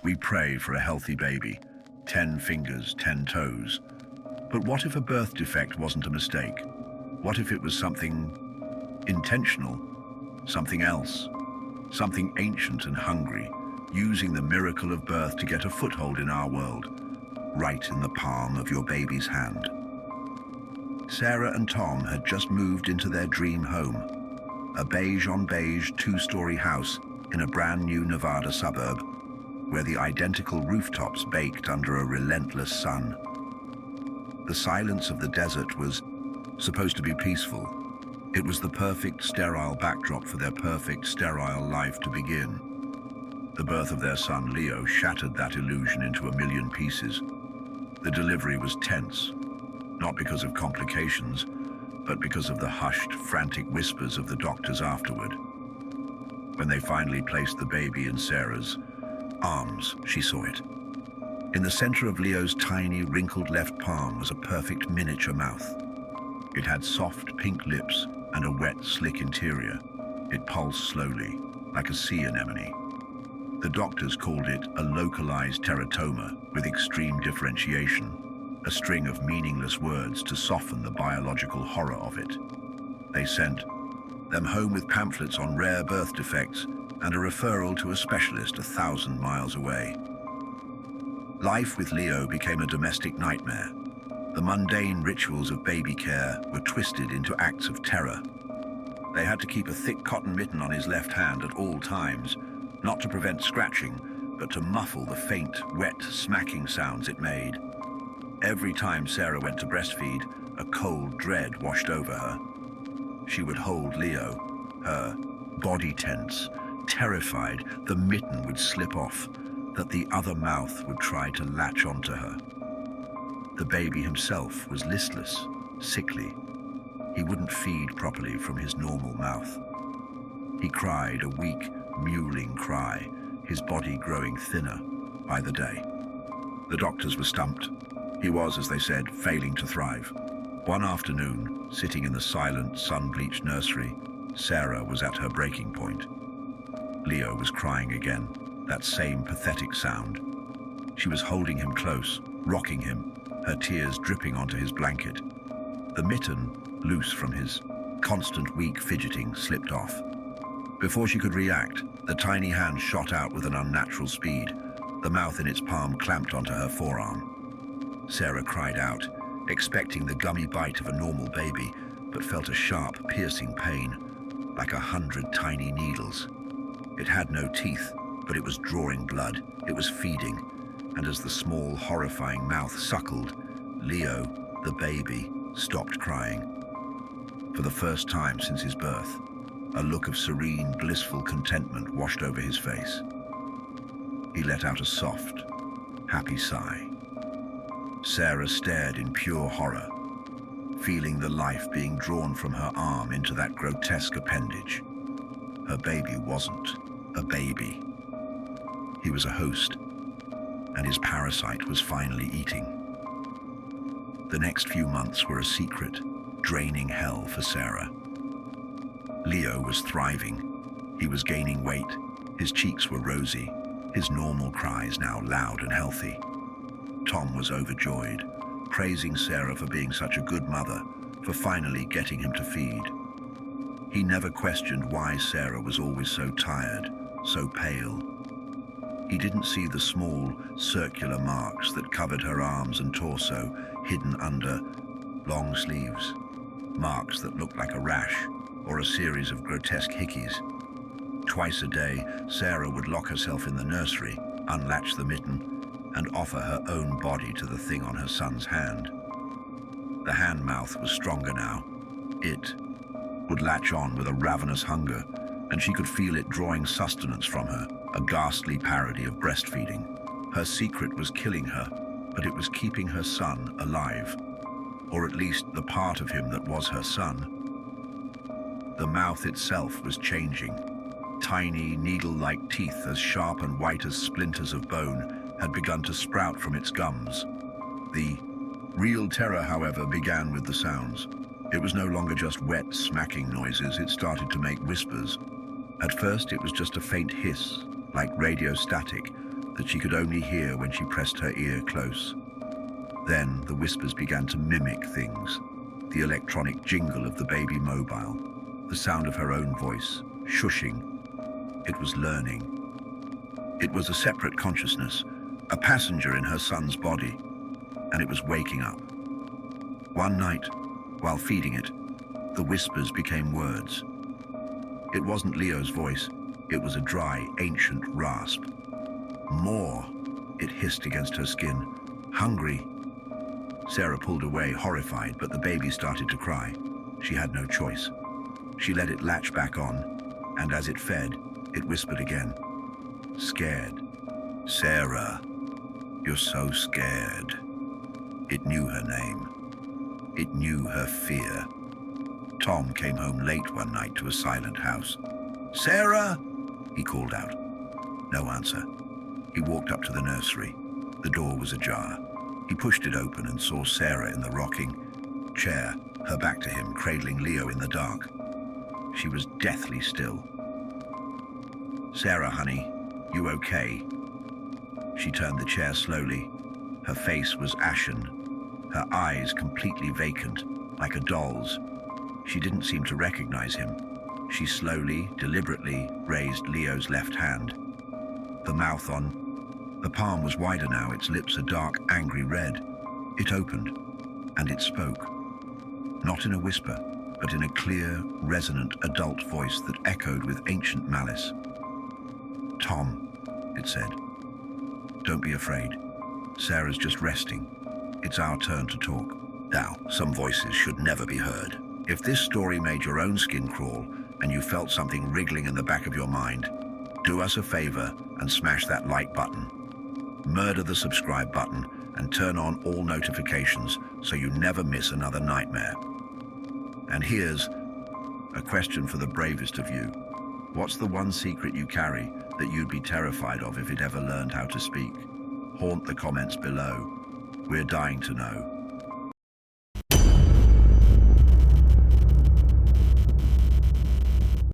We pray for a healthy baby, 10 fingers, 10 toes. But what if a birth defect wasn't a mistake? What if it was something intentional, something else, something ancient and hungry, using the miracle of birth to get a foothold in our world, right in the palm of your baby's hand? Sarah and Tom had just moved into their dream home, a beige-on-beige two-story house in a brand new Nevada suburb, where the identical rooftops baked under a relentless sun. The silence of the desert was supposed to be peaceful. It was the perfect sterile backdrop for their perfect sterile life to begin. The birth of their son, Leo, shattered that illusion into a million pieces. The delivery was tense, not because of complications, but because of the hushed, frantic whispers of the doctors afterward. When they finally placed the baby in Sarah's arms, she saw it. In the center of Leo's tiny, wrinkled left palm was a perfect miniature mouth. It had soft, pink lips and a wet, slick interior. It pulsed slowly, like a sea anemone. The doctors called it a localized teratoma with extreme differentiation, a string of meaningless words to soften the biological horror of it. They sent them home with pamphlets on rare birth defects and a referral to a specialist 1,000 miles away. Life with Leo became a domestic nightmare. The mundane rituals of baby care were twisted into acts of terror. They had to keep a thick cotton mitten on his left hand at all times, not to prevent scratching, but to muffle the faint, wet, smacking sounds it made. Every time Sarah went to breastfeed, a cold dread washed over her. She would hold Leo, her body tense, terrified the mitten would slip off, that the other mouth would try to latch onto her. The baby himself was listless, sickly. He wouldn't feed properly from his normal mouth. He cried a weak, mewling cry, his body growing thinner by the day. The doctors were stumped. He was, as they said, failing to thrive. One afternoon, sitting in the silent, sun-bleached nursery, Sarah was at her breaking point. Leo was crying again, that same pathetic sound. She was holding him close, rocking him, her tears dripping onto his blanket. The mitten, loose from his constant weak fidgeting, slipped off. Before she could react, the tiny hand shot out with an unnatural speed, the mouth in its palm clamped onto her forearm. Sarah cried out, expecting the gummy bite of a normal baby, but felt a sharp, piercing pain, like 100 tiny needles. It had no teeth, but it was drawing blood. It was feeding, and as the small, horrifying mouth suckled, Leo, the baby, stopped crying. For the first time since his birth, a look of serene, blissful contentment washed over his face. He let out a soft, happy sigh. Sarah stared in pure horror, feeling the life being drawn from her arm into that grotesque appendage. Her baby wasn't a baby. He was a host, and his parasite was finally eating. The next few months were a secret, draining hell for Sarah. Leo was thriving. He was gaining weight. His cheeks were rosy, his normal cries now loud and healthy. Tom was overjoyed, praising Sarah for being such a good mother, for finally getting him to feed. He never questioned why Sarah was always so tired, so pale. He didn't see the small, circular marks that covered her arms and torso, hidden under long sleeves. Marks that looked like a rash or a series of grotesque hickeys. Twice a day, Sarah would lock herself in the nursery, unlatch the mitten, and offer her own body to the thing on her son's hand. The hand mouth was stronger now. It would latch on with a ravenous hunger, and she could feel it drawing sustenance from her, a ghastly parody of breastfeeding. Her secret was killing her, but it was keeping her son alive, or at least the part of him that was her son. The mouth itself was changing. Tiny, needle-like teeth as sharp and white as splinters of bone had begun to sprout from its gums. The real terror, however, began with the sounds. It was no longer just wet, smacking noises. It started to make whispers. At first, it was just a faint hiss, like radio static, that she could only hear when she pressed her ear close. Then the whispers began to mimic things. The electronic jingle of the baby mobile, the sound of her own voice, shushing. It was learning. It was a separate consciousness, a passenger in her son's body, and it was waking up. One night, while feeding it, the whispers became words. It wasn't Leo's voice, it was a dry, ancient rasp. More, it hissed against her skin. Hungry. Sarah pulled away, horrified, but the baby started to cry. She had no choice. She let it latch back on, and as it fed, it whispered again. Scared. Sarah, you're so scared. It knew her name. It knew her fear. Tom came home late one night to a silent house. Sarah, he called out. No answer. He walked up to the nursery. The door was ajar. He pushed it open and saw Sarah in the rocking chair, her back to him, cradling Leo in the dark. She was deathly still. Sarah, honey, you okay? She turned the chair slowly. Her face was ashen, her eyes completely vacant, like a doll's. She didn't seem to recognize him. She slowly, deliberately raised Leo's left hand. The palm was wider now, its lips a dark, angry red. It opened, and it spoke. Not in a whisper, but in a clear, resonant adult voice that echoed with ancient malice. Tom, it said, don't be afraid. Sarah's just resting. It's our turn to talk. Now, some voices should never be heard. If this story made your own skin crawl and you felt something wriggling in the back of your mind, do us a favor and smash that like button. Murder the subscribe button and turn on all notifications so you never miss another nightmare. And here's a question for the bravest of you. What's the one secret you carry that you'd be terrified of if it ever learned how to speak? Haunt the comments below. We're dying to know.